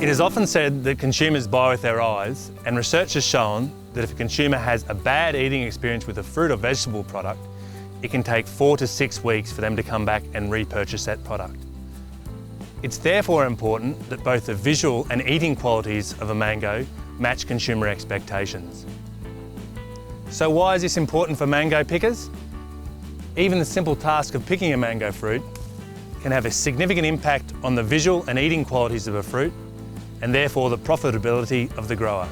It is often said that consumers buy with their eyes, and research has shown that if a consumer has a bad eating experience with a fruit or vegetable product, it can take 4 to 6 weeks for them to come back and repurchase that product. It's therefore important that both the visual and eating qualities of a mango match consumer expectations. So why is this important for mango pickers? Even the simple task of picking a mango fruit can have a significant impact on the visual and eating qualities of a fruit, and therefore the profitability of the grower.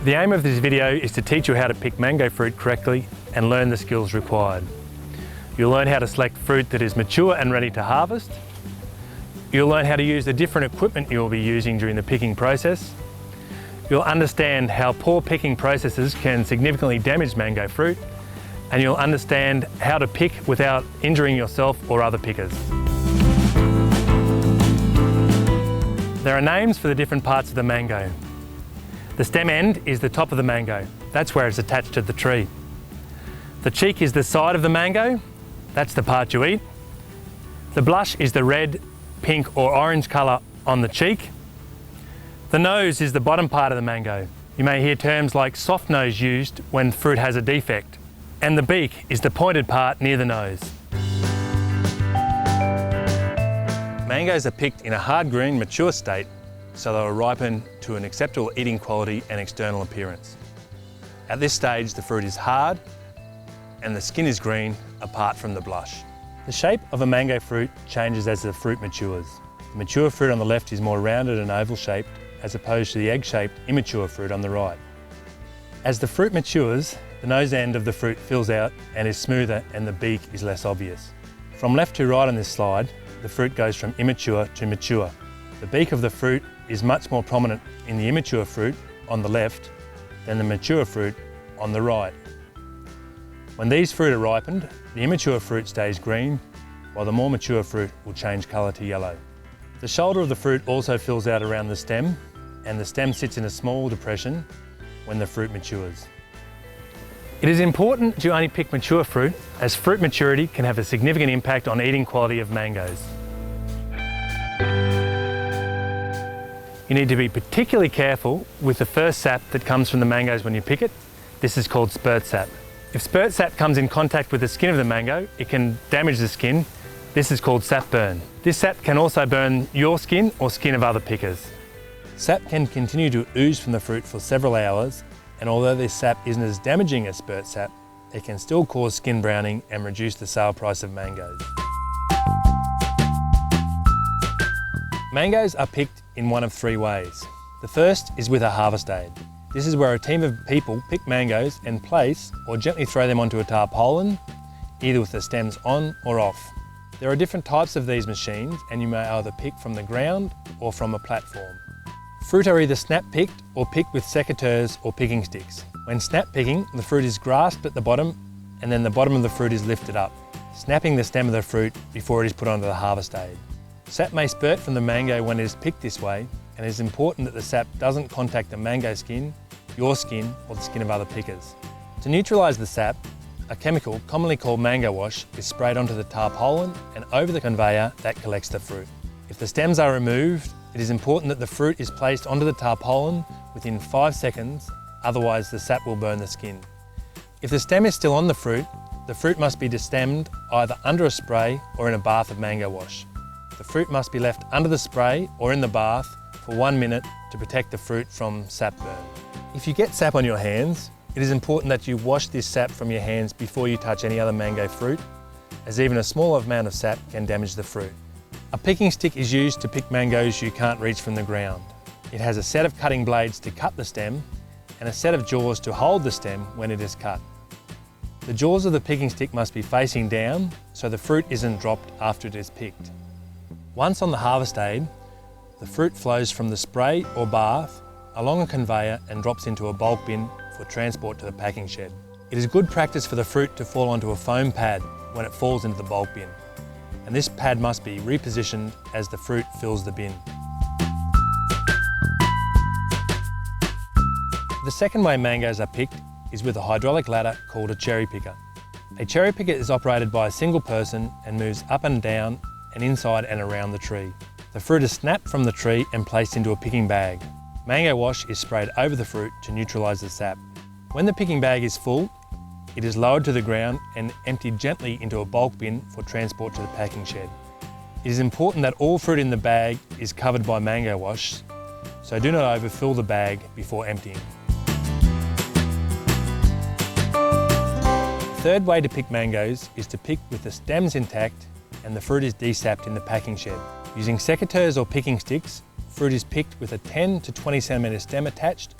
The aim of this video is to teach you how to pick mango fruit correctly and learn the skills required. You'll learn how to select fruit that is mature and ready to harvest. You'll learn how to use the different equipment you'll be using during the picking process. You'll understand how poor picking processes can significantly damage mango fruit, and you'll understand how to pick without injuring yourself or other pickers. There are names for the different parts of the mango. The stem end is the top of the mango. That's where it's attached to the tree. The cheek is the side of the mango. That's the part you eat. The blush is the red, pink or orange colour on the cheek. The nose is the bottom part of the mango. You may hear terms like soft nose used when fruit has a defect. And the beak is the pointed part near the nose. Mangoes are picked in a hard green, mature state, so they will ripen to an acceptable eating quality and external appearance. At this stage, the fruit is hard and the skin is green apart from the blush. The shape of a mango fruit changes as the fruit matures. The mature fruit on the left is more rounded and oval shaped as opposed to the egg-shaped immature fruit on the right. As the fruit matures, the nose end of the fruit fills out and is smoother and the beak is less obvious. From left to right on this slide, the fruit goes from immature to mature. The beak of the fruit is much more prominent in the immature fruit on the left than the mature fruit on the right. When these fruit are ripened, the immature fruit stays green, while the more mature fruit will change colour to yellow. The shoulder of the fruit also fills out around the stem, and the stem sits in a small depression when the fruit matures. It is important to only pick mature fruit, as fruit maturity can have a significant impact on eating quality of mangoes. You need to be particularly careful with the first sap that comes from the mangoes when you pick it. This is called spurt sap. If spurt sap comes in contact with the skin of the mango, it can damage the skin. This is called sap burn. This sap can also burn your skin or skin of other pickers. Sap can continue to ooze from the fruit for several hours, and although this sap isn't as damaging as spurt sap, it can still cause skin browning and reduce the sale price of mangoes. Mangoes are picked in one of 3 ways. The first is with a harvest aid. This is where a team of people pick mangoes and place or gently throw them onto a tarpaulin, either with the stems on or off. There are different types of these machines, and you may either pick from the ground or from a platform. Fruit are either snap picked or picked with secateurs or picking sticks. When snap picking, the fruit is grasped at the bottom and then the bottom of the fruit is lifted up, snapping the stem of the fruit before it is put onto the harvest aid. Sap may spurt from the mango when it is picked this way, and it is important that the sap doesn't contact the mango skin, your skin or the skin of other pickers. To neutralise the sap, a chemical commonly called mango wash is sprayed onto the tarpaulin and over the conveyor that collects the fruit. If the stems are removed, it is important that the fruit is placed onto the tarpaulin within 5 seconds, otherwise the sap will burn the skin. If the stem is still on the fruit must be destemmed either under a spray or in a bath of mango wash. The fruit must be left under the spray or in the bath for 1 minute to protect the fruit from sap burn. If you get sap on your hands, it is important that you wash this sap from your hands before you touch any other mango fruit, as even a small amount of sap can damage the fruit. A picking stick is used to pick mangoes you can't reach from the ground. It has a set of cutting blades to cut the stem and a set of jaws to hold the stem when it is cut. The jaws of the picking stick must be facing down so the fruit isn't dropped after it is picked. Once on the harvest aid, the fruit flows from the spray or bath along a conveyor and drops into a bulk bin for transport to the packing shed. It is good practice for the fruit to fall onto a foam pad when it falls into the bulk bin, and this pad must be repositioned as the fruit fills the bin. The second way mangoes are picked is with a hydraulic ladder called a cherry picker. A cherry picker is operated by a single person and moves up and down and inside and around the tree. The fruit is snapped from the tree and placed into a picking bag. Mango wash is sprayed over the fruit to neutralise the sap. When the picking bag is full, it is lowered to the ground and emptied gently into a bulk bin for transport to the packing shed. It is important that all fruit in the bag is covered by mango wash, so do not overfill the bag before emptying. The third way to pick mangoes is to pick with the stems intact and the fruit is desapped in the packing shed. Using secateurs or picking sticks, fruit is picked with a 10 to 20 centimetre stem attached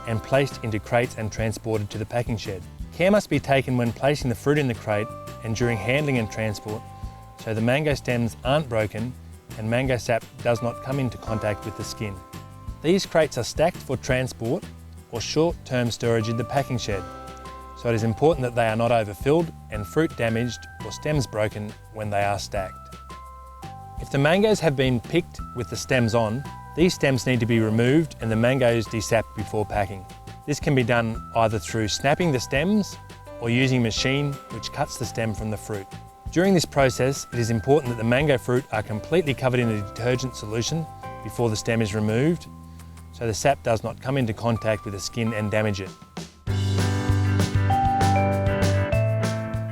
and placed into crates and transported to the packing shed. Care must be taken when placing the fruit in the crate and during handling and transport so the mango stems aren't broken and mango sap does not come into contact with the skin. These crates are stacked for transport or short-term storage in the packing shed, so it is important that they are not overfilled and fruit damaged or stems broken when they are stacked. If the mangoes have been picked with the stems on, these stems need to be removed and the mangoes desapped before packing. This can be done either through snapping the stems or using a machine which cuts the stem from the fruit. During this process, it is important that the mango fruit are completely covered in a detergent solution before the stem is removed, so the sap does not come into contact with the skin and damage it.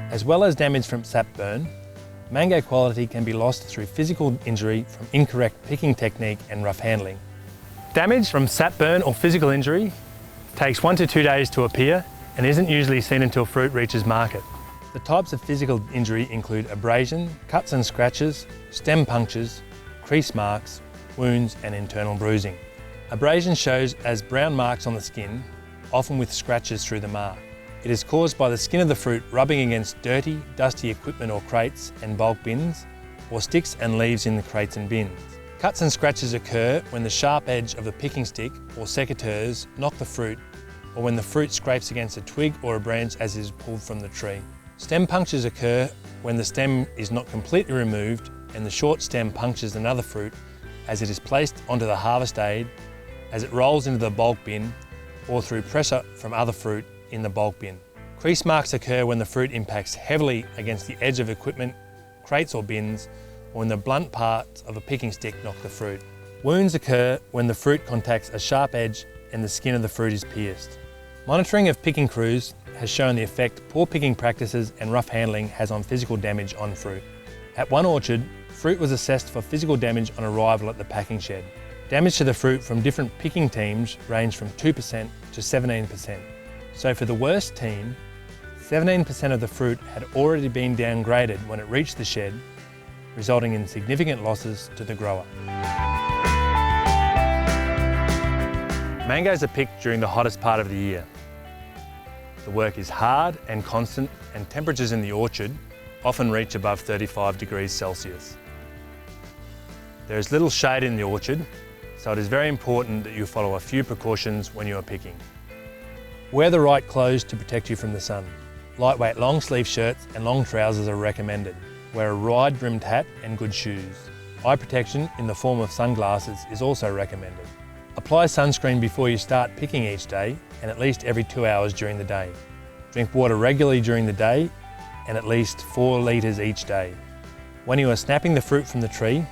As well as damage from sap burn, mango quality can be lost through physical injury from incorrect picking technique and rough handling. Damage from sap burn or physical injury takes 1 to 2 days to appear and isn't usually seen until fruit reaches market. The types of physical injury include abrasion, cuts and scratches, stem punctures, crease marks, wounds and internal bruising. Abrasion shows as brown marks on the skin, often with scratches through the mark. It is caused by the skin of the fruit rubbing against dirty, dusty equipment or crates and bulk bins, or sticks and leaves in the crates and bins. Cuts and scratches occur when the sharp edge of the picking stick or secateurs knock the fruit, or when the fruit scrapes against a twig or a branch as it is pulled from the tree. Stem punctures occur when the stem is not completely removed and the short stem punctures another fruit as it is placed onto the harvest aid, as it rolls into the bulk bin, or through pressure from other fruit in the bulk bin. Crease marks occur when the fruit impacts heavily against the edge of equipment, crates or bins, or when the blunt parts of a picking stick knock the fruit. Wounds occur when the fruit contacts a sharp edge and the skin of the fruit is pierced. Monitoring of picking crews has shown the effect poor picking practices and rough handling has on physical damage on fruit. At one orchard, fruit was assessed for physical damage on arrival at the packing shed. Damage to the fruit from different picking teams ranged from 2% to 17%. So for the worst team, 17% of the fruit had already been downgraded when it reached the shed, resulting in significant losses to the grower. Mangoes are picked during the hottest part of the year. The work is hard and constant, and temperatures in the orchard often reach above 35 degrees Celsius. There is little shade in the orchard, so it is very important that you follow a few precautions when you are picking. Wear the right clothes to protect you from the sun. Lightweight long sleeve shirts and long trousers are recommended. Wear a wide-brimmed hat and good shoes. Eye protection in the form of sunglasses is also recommended. Apply sunscreen before you start picking each day and at least every 2 hours during the day. Drink water regularly during the day and at least 4 litres each day. When you are snapping the fruit from the tree,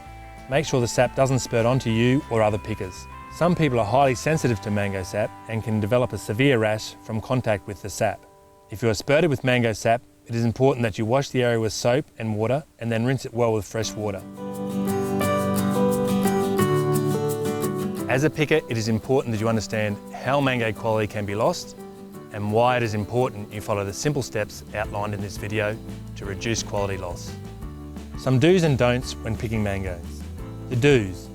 make sure the sap doesn't spurt onto you or other pickers. Some people are highly sensitive to mango sap and can develop a severe rash from contact with the sap. If you are spurted with mango sap, it is important that you wash the area with soap and water and then rinse it well with fresh water. As a picker, it is important that you understand how mango quality can be lost and why it is important you follow the simple steps outlined in this video to reduce quality loss. Some do's and don'ts when picking mangoes. The do's.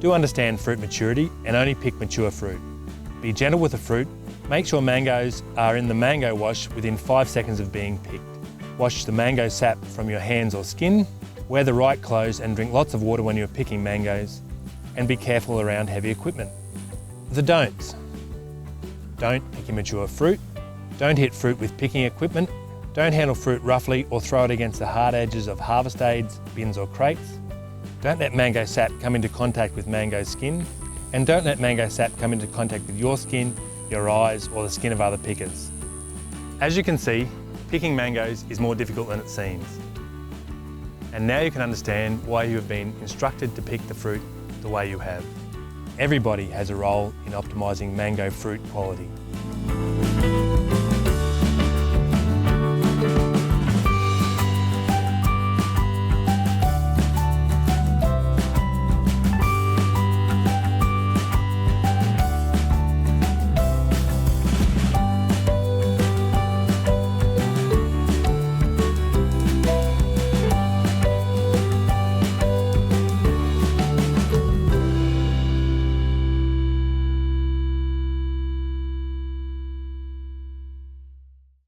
Do understand fruit maturity and only pick mature fruit. Be gentle with the fruit. Make sure mangoes are in the mango wash within 5 seconds of being picked. Wash the mango sap from your hands or skin. Wear the right clothes and drink lots of water when you're picking mangoes. And be careful around heavy equipment. The don'ts. Don't pick immature fruit. Don't hit fruit with picking equipment. Don't handle fruit roughly or throw it against the hard edges of harvest aids, bins or crates. Don't let mango sap come into contact with mango skin. And don't let mango sap come into contact with your skin, your eyes or the skin of other pickers. As you can see, picking mangoes is more difficult than it seems. And now you can understand why you have been instructed to pick the fruit the way you have. Everybody has a role in optimising mango fruit quality.